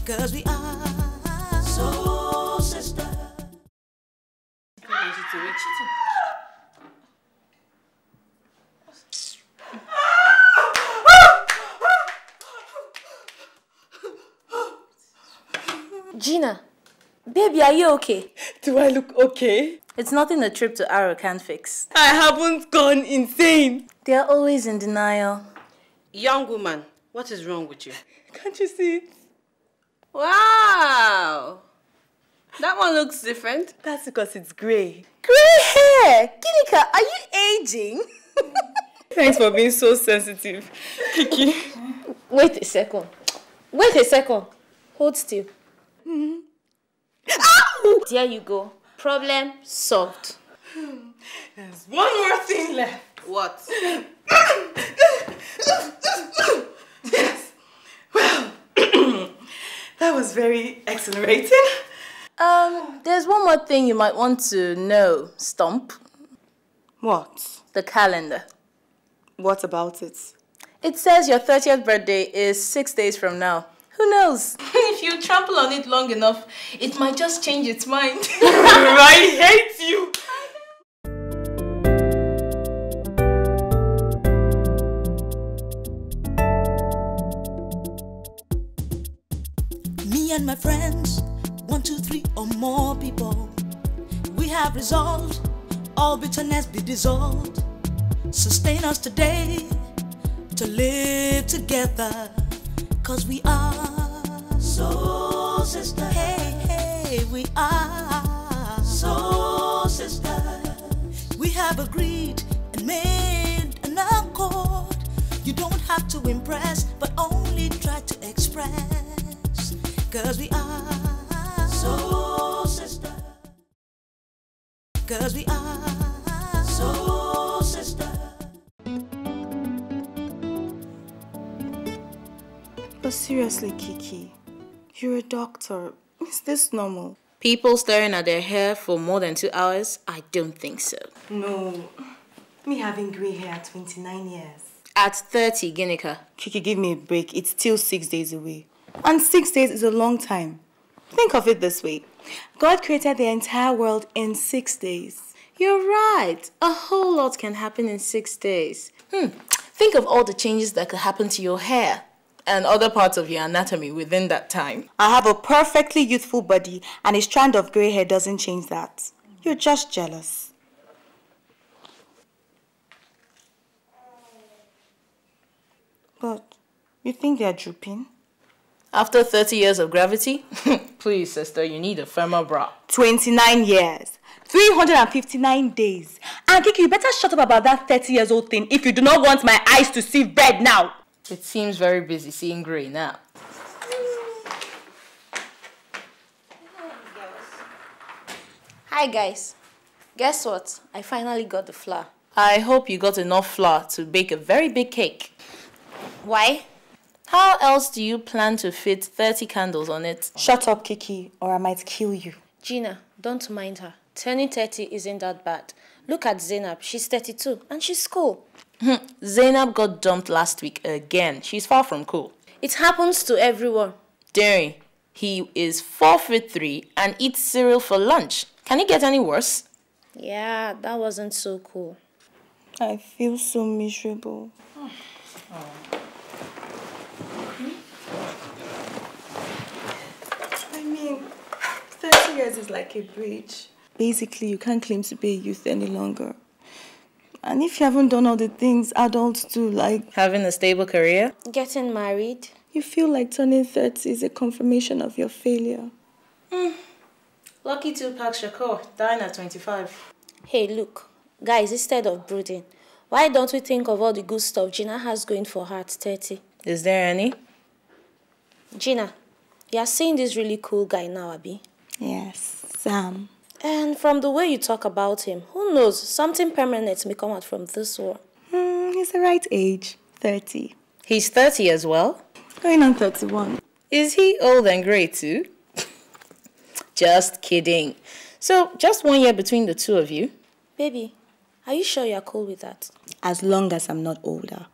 Cause we are soul sisters. Gina, baby, are you okay? Do I look okay? It's nothing a trip to Arrow can't fix. I haven't gone insane. They're always in denial. Young woman, what is wrong with you? Can't you see it? Wow! That one looks different. That's because it's grey. Grey hair! Ginika, are you aging? Thanks for being so sensitive, Kiki. Wait a second. Wait a second. Hold still. Ow! There you go. Problem solved. There's one more thing left. What? Yes. Well, that was very exhilarating. There's one more thing you might want to know, Stump. What? The calendar. What about it? It says your 30th birthday is 6 days from now. Who knows? If you trample on it long enough, it might just change its mind. I hate you! Me and my friends, 1, 2, 3 or more people, we have resolved, all bitterness be dissolved. Sustain us today, to live together, cause we are soul sisters. Hey, we are soul sisters. We have agreed and made an accord. You don't have to impress, but only try to express, cause we are soul sisters. Cause we are soul sisters. But seriously, Kiki, you're a doctor. Is this normal? People staring at their hair for more than 2 hours? I don't think so. No. Me having grey hair at 29 years. At 30, Ginika. Kiki, give me a break. It's still 6 days away. And 6 days is a long time. Think of it this way. God created the entire world in 6 days. You're right. A whole lot can happen in 6 days. Think of all the changes that could happen to your hair and other parts of your anatomy within that time. I have a perfectly youthful body, and a strand of grey hair doesn't change that. You're just jealous. But you think they're drooping? After 30 years of gravity? Please, sister, you need a firmer bra. 29 years. 359 days. And Kiki, you better shut up about that 30-years-old thing if you do not want my eyes to see red now. It seems very busy seeing grey now. Hi guys. Guess what? I finally got the flour. I hope you got enough flour to bake a very big cake. Why? How else do you plan to fit 30 candles on it? Shut up, Kiki, or I might kill you. Gina, don't mind her. Turning 30 isn't that bad. Look at Zainab. She's 32 and she's cool. Zainab got dumped last week again. She's far from cool. It happens to everyone. Derry, he is 4'3" and eats cereal for lunch. Can it get any worse? Yeah, that wasn't so cool. I feel so miserable. I mean, 30 years is like a bridge. Basically, you can't claim to be a youth any longer. And if you haven't done all the things adults do, like having a stable career, getting married, you feel like turning 30 is a confirmation of your failure. Lucky Tupac Shakur, dying at 25. Hey, look, guys, instead of brooding, why don't we think of all the good stuff Gina has going for her at 30? Is there any? Gina, you're seeing this really cool guy now, Abi? Yes, Sam. And from the way you talk about him, who knows, something permanent may come out from this war. He's the right age, 30. He's 30 as well? Going on 31. Is he old and grey too? Just kidding. So, just 1 year between the two of you? Baby, are you sure you're cool with that? As long as I'm not older.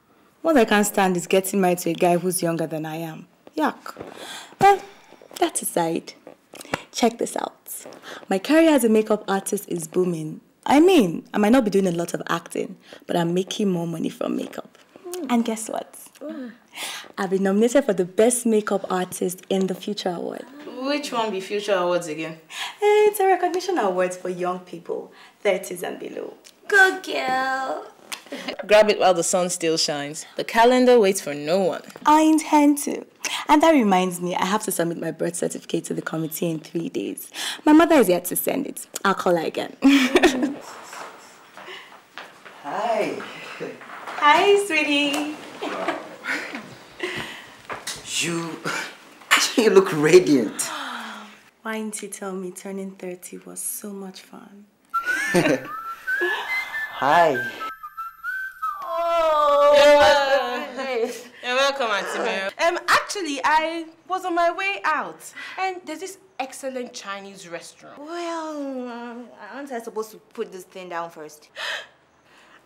What I can't stand is getting married to a guy who's younger than I am. Yuck. Well, That aside, check this out. My career as a makeup artist is booming. I mean, I might not be doing a lot of acting, but I'm making more money from makeup. And guess what? I've been nominated for the Best Makeup Artist in the Future Award. Which one be Future Awards again? It's a recognition award for young people, 30s and below. Good girl. Grab it while the sun still shines. The calendar waits for no one. I intend to. And that reminds me, I have to submit my birth certificate to the committee in 3 days. My mother is yet to send it. I'll call her again. Hi. Hi, sweetie. Wow. You look radiant. Why didn't you tell me turning 30 was so much fun? Hi. You're welcome, Auntie Mary. Actually, I was on my way out, and there's this excellent Chinese restaurant. Well, aren't I supposed to put this thing down first?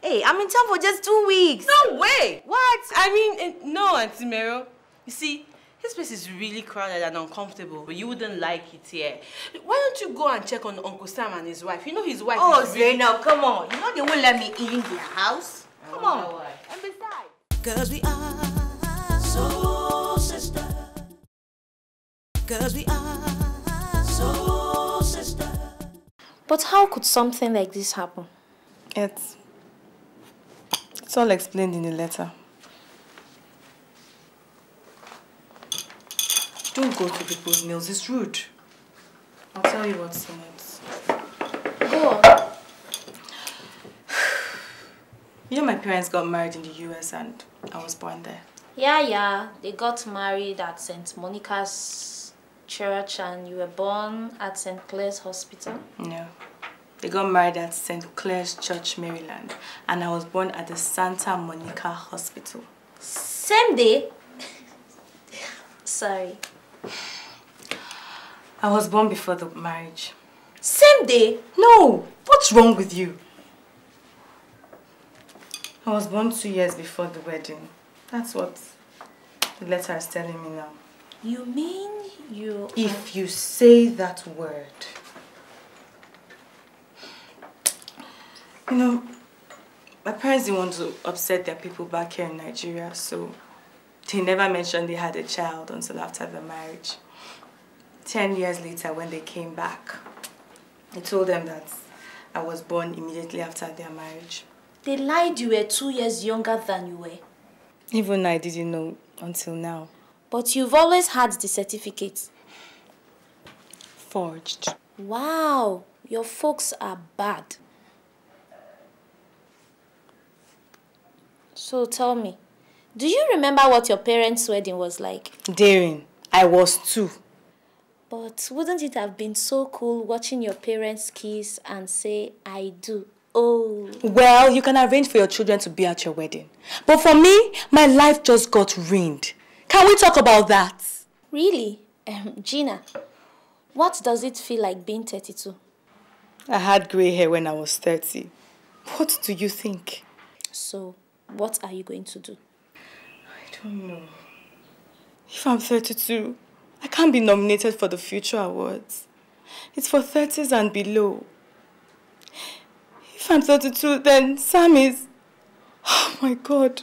Hey, I'm in town for just 2 weeks. No way! What? I mean, no, Auntie Mary. You see, this place is really crowded and uncomfortable, but you wouldn't like it here. Why don't you go and check on Uncle Sam and his wife? You know his wife is really... Zainab, come on. You know they won't let me in their house. Come on. Why? And besides... 'Cause we are so sister. 'Cause we are so sister. But how could something like this happen? It's all explained in the letter. Don't go to people's meals, it's rude. I'll tell you what's in it. Go on. You know my parents got married in the US and I was born there. Yeah. They got married at St. Monica's Church and you were born at St. Clair's Hospital? No. They got married at St. Clair's Church, Maryland. And I was born at the Santa Monica Hospital. Same day? Sorry. I was born before the marriage. Same day? No! What's wrong with you? I was born 2 years before the wedding. That's what the letter is telling me now. You mean you... If you say that word... You know, my parents didn't want to upset their people back here in Nigeria, so they never mentioned they had a child until after the marriage. 10 years later, when they came back, I told them that I was born immediately after their marriage. They lied you were 2 years younger than you were. Even I didn't know until now. But you've always had the certificate. Forged. Wow, your folks are bad. So tell me, do you remember what your parents' wedding was like? Daring. I was 2. But wouldn't it have been so cool watching your parents kiss and say, I do? Oh. Well, you can arrange for your children to be at your wedding. But for me, my life just got ruined. Can we talk about that? Really? Gina, what does it feel like being 32? I had grey hair when I was 30. What do you think? So, what are you going to do? I don't know. If I'm 32, I can't be nominated for the Future Awards. It's for 30s and below. If I'm 32, then Sam is... Oh my God.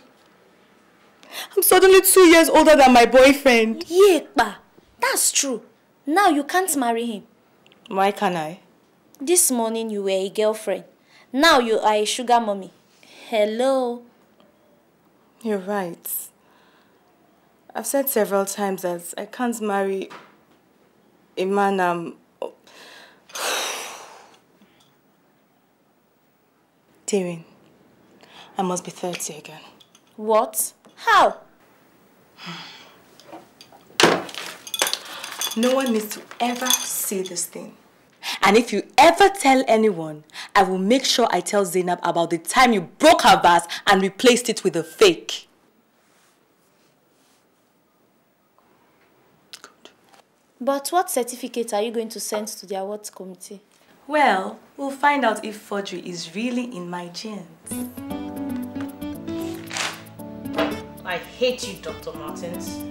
I'm suddenly 2 years older than my boyfriend. Yepa, that's true. Now you can't marry him. Why can't I? This morning you were a girlfriend. Now you are a sugar mommy. Hello. You're right. I've said several times that I can't marry a man Daring, I must be 30 again. What? How? No one needs to ever say this thing. And if you ever tell anyone, I will make sure I tell Zainab about the time you broke her vase and replaced it with a fake. Good. But what certificate are you going to send to the awards committee? Well, we'll find out if forgery is really in my genes. I hate you, Dr. Martins.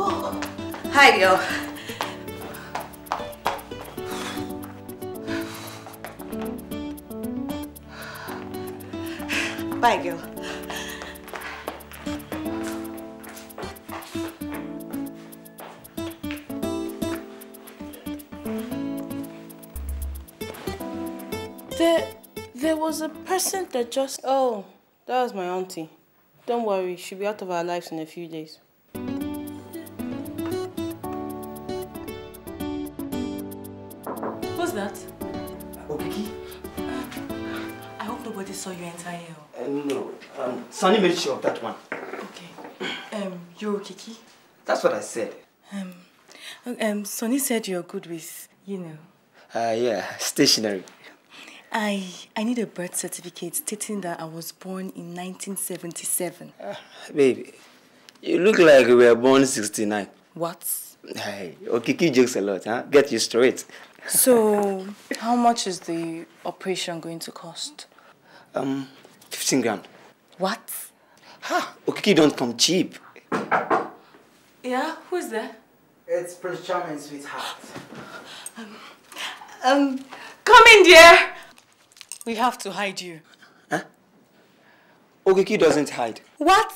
Hi, girl. Bye, girl. There was a person that just... Oh, that was my auntie. Don't worry, she'll be out of our lives in a few days. Who's that? Okiki? I hope nobody saw you enter here. No. Sonny made sure of that one. Okay. You're Kiki? That's what I said. Sonny said you're good with, Yeah, stationery. I need a birth certificate stating that I was born in 1977. Baby, you look like you were born 69. What? Hey, Okiki jokes a lot, huh? Get you straight. So, how much is the operation going to cost? 15 grand. What? Ha! Okiki don't come cheap. Yeah, who's there? It's Prince Charming, sweetheart. Come in, dear. We have to hide you. Huh? Okiki doesn't hide. What?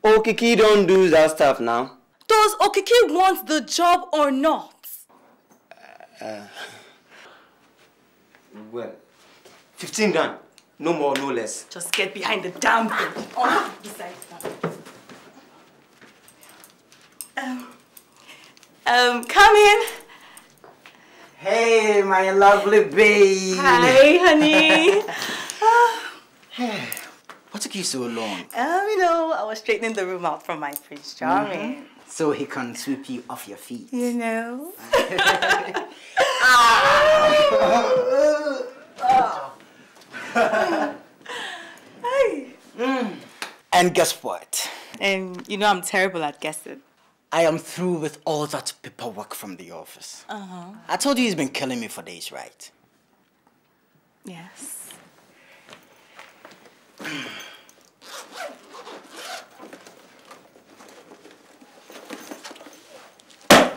Okiki don't do that stuff now. Does Okiki want the job or not? Well, 15 grand. No more, no less. Just get behind the damn thing. On beside that. Come in. Hey, my lovely babe. Hi, honey. What took you so long? I was straightening the room out from my Prince Charming. So he can sweep you off your feet. Hey. And guess what? And I'm terrible at guessing. I am through with all that paperwork from the office. I told you he's been killing me for days, right? Yes.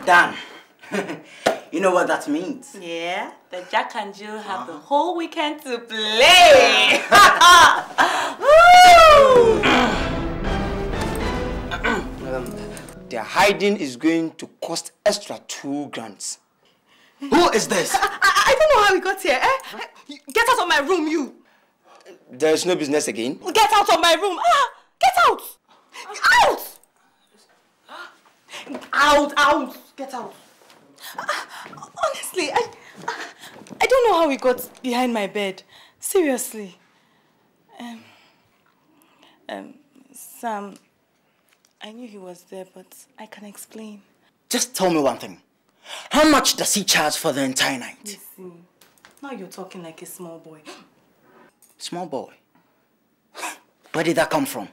Done. You know what that means? Yeah, the Jack and Jill have the whole weekend to play. Their hiding is going to cost extra 2 grand. Who is this? I don't know how we got here. Get out of my room, you. There is no business again. Get out of my room. Get out. Out. Get out. Honestly, I don't know how we got behind my bed. Seriously. Sam, I knew he was there, but I can explain. Just tell me one thing. How much does he charge for the entire night? Listen, now you're talking like a small boy. Small boy? Where did that come from?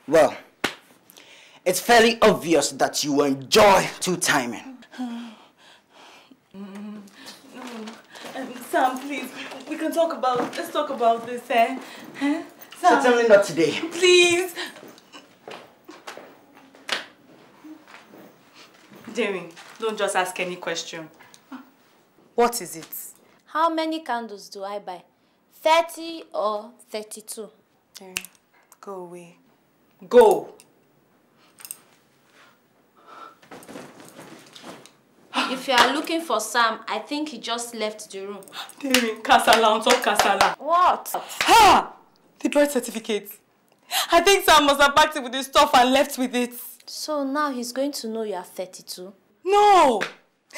Well, it's fairly obvious that you enjoy two-timing. Sam, please, let's talk about this, eh? Sam, Certainly not today. please. Jamie, don't just ask any question. What is it? How many candles do I buy? 30 or 32? Jerry, go away. Go. If you are looking for Sam, I think he just left the room. Jerry, Kasala on top Kasala. What? Ha! The birth certificate. I think Sam must have packed it with his stuff and left with it. So now he's going to know you are 32? No!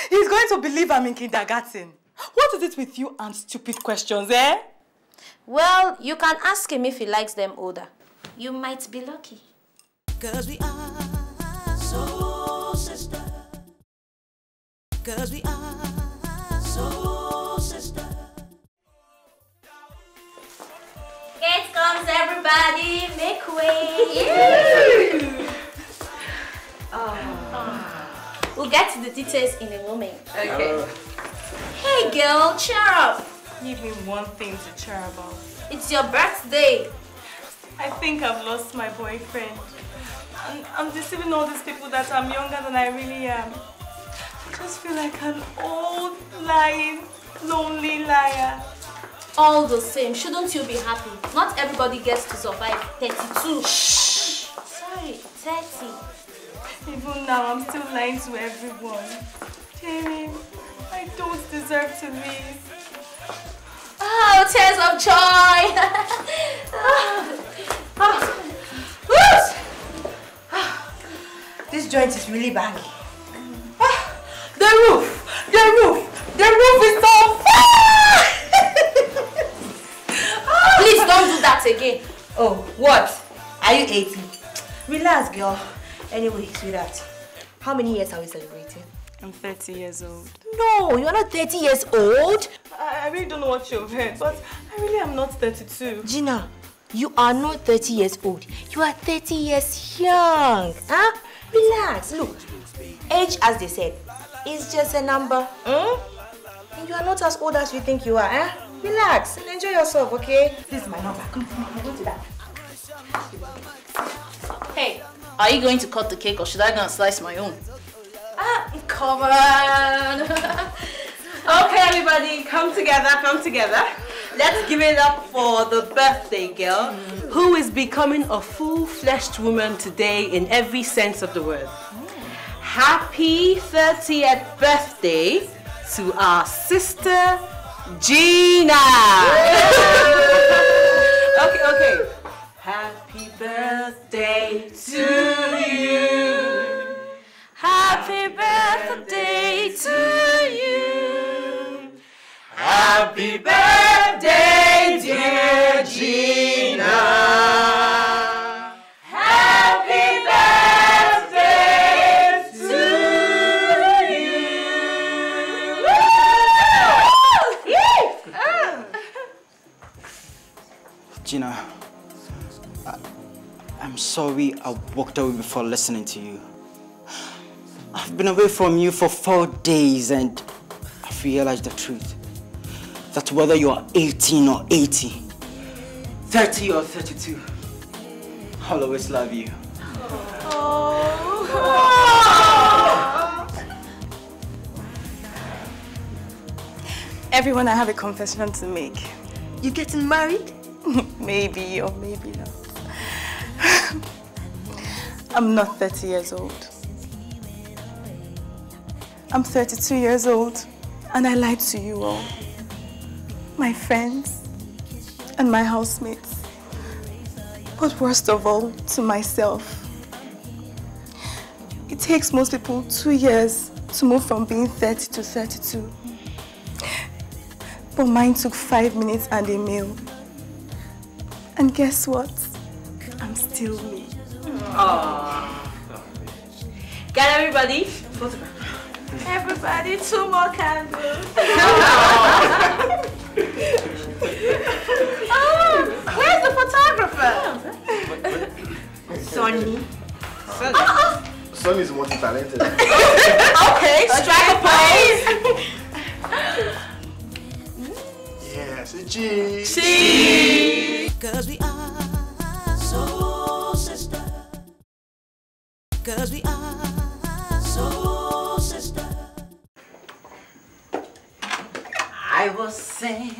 He's going to believe I'm in kindergarten. What is it with you and stupid questions, eh? Well, you can ask him if he likes them older. You might be lucky. 'Cause we are so sister. 'Cause we are so sister. Here comes everybody. Make way. We'll get to the details in a moment. Okay. Hey girl, cheer up. Give me one thing to cheer about. It's your birthday. I think I've lost my boyfriend. And I'm deceiving all these people that I'm younger than I really am. I just feel like an old, lying, lonely liar. All the same, shouldn't you be happy? Not everybody gets to survive 32. Shh. Sorry, 30. Even now, I'm still lying to everyone. Jamie, I don't deserve to live. Oh, tears of joy! This joint is really baggy. The roof is on fire! Please don't do that again. Oh, what? Are you 80? Relax, girl. Anyway, sweetheart, how many years are we celebrating? I'm 30 years old. No, you're not 30 years old. I really don't know what you've heard, but I really am not 32. Gina, you are not 30 years old. You are 30 years young. Huh? Relax. Look, age, as they said, is just a number. And you are not as old as you think you are. Eh? Relax and enjoy yourself, okay? This is my number. Come, go to that. Hey, are you going to cut the cake or should I go and slice my own? Come on. Okay, everybody, come together. Let's give it up for the birthday girl, who is becoming a full-fleshed woman today in every sense of the word. Happy 30th birthday to our sister, Gina. Okay. Happy birthday to you. Happy birthday to you. Happy birthday, dear Gina. Happy birthday to you. Gina, I'm sorry I walked away before listening to you. I've been away from you for 4 days and I've realized the truth. That whether you are 18 or 80, 30 or 32, I'll always love you. Everyone, I have a confession to make. You getting married? Maybe or maybe not. I'm not 30 years old. I'm 32 years old and I lied to you all. My friends and my housemates. But worst of all, to myself. It takes most people 2 years to move from being 30 to 32. But mine took 5 minutes and a meal. And guess what? I'm still me. Got everybody? Everybody, 2 more candles. Where's the photographer? Sonny. Sonny is multi-talented. Okay, strike a pose. Yes, cheese. Cheese. Cause we are so sister. Cause we are so sister. I will sing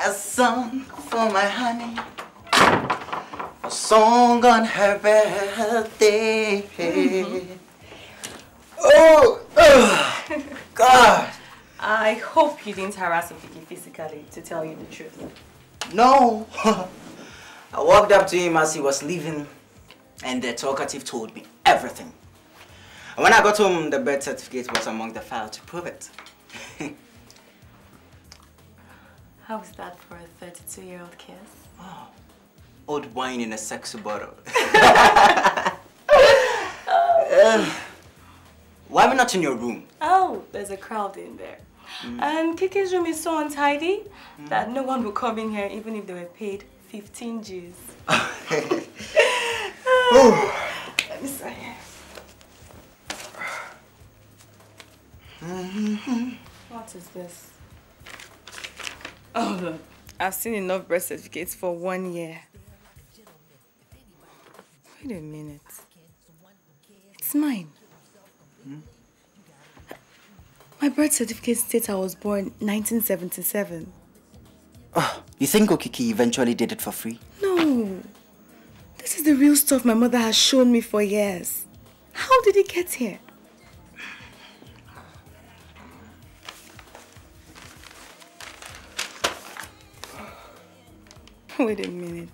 a song for my honey, a song on her birthday. Oh, God. I hope you didn't harass Vicky physically, to tell you the truth. No. I walked up to him as he was leaving and the talkative told me everything. And when I got home, the birth certificate was among the file to prove it. How is that for a 32-year-old kiss? Oh, old wine in a sexy bottle. Why are we not in your room? Oh, there's a crowd in there. And Kiki's room is so untidy that no one will come in here even if they were paid 15 G's. Let me see. What is this? Oh, look. I've seen enough birth certificates for 1 year. Wait a minute. It's mine. My birth certificate states I was born 1977. Oh, you think Okiki eventually did it for free? No. This is the real stuff my mother has shown me for years. How did it get here? Wait a minute.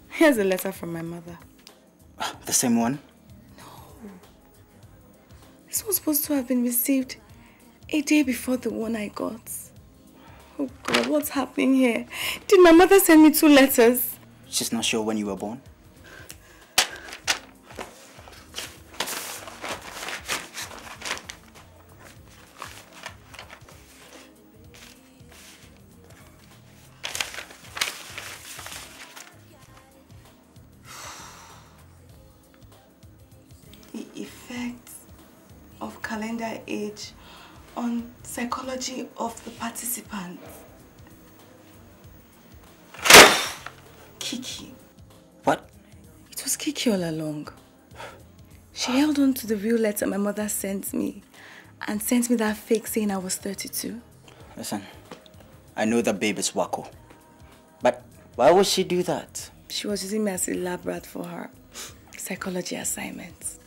Here's a letter from my mother. The same one? No. This was supposed to have been received a day before the one I got. Oh God, what's happening here? Did my mother send me 2 letters? She's not sure when you were born? The effects of calendar age on psychology of the participants. Kiki. What? It was Kiki all along. She held on to the real letter my mother sent me and sent me that fake saying I was 32. Listen, I know that babe is wacko. But why would she do that? She was using me as a lab rat for her psychology assignments.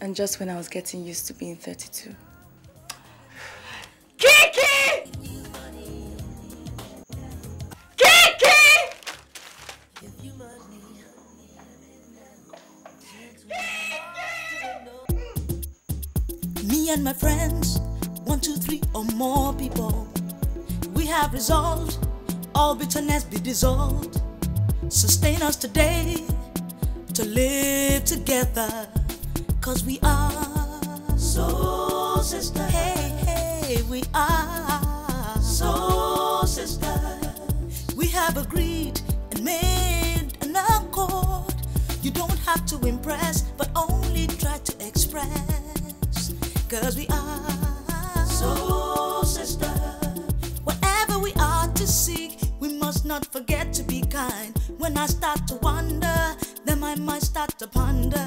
And just when I was getting used to being 32. Kiki! Kiki! Me and my friends, 1, 2, 3 or more people, we have resolved, all bitterness be dissolved. Sustain us today to live together, 'cause we are soul sisters. Hey, hey, we are soul sisters. We have agreed and made an accord. You don't have to impress, but only try to express, 'cause we are soul sisters. Whatever we are to seek, we must not forget to be kind. When I start to wonder, then I might start to ponder.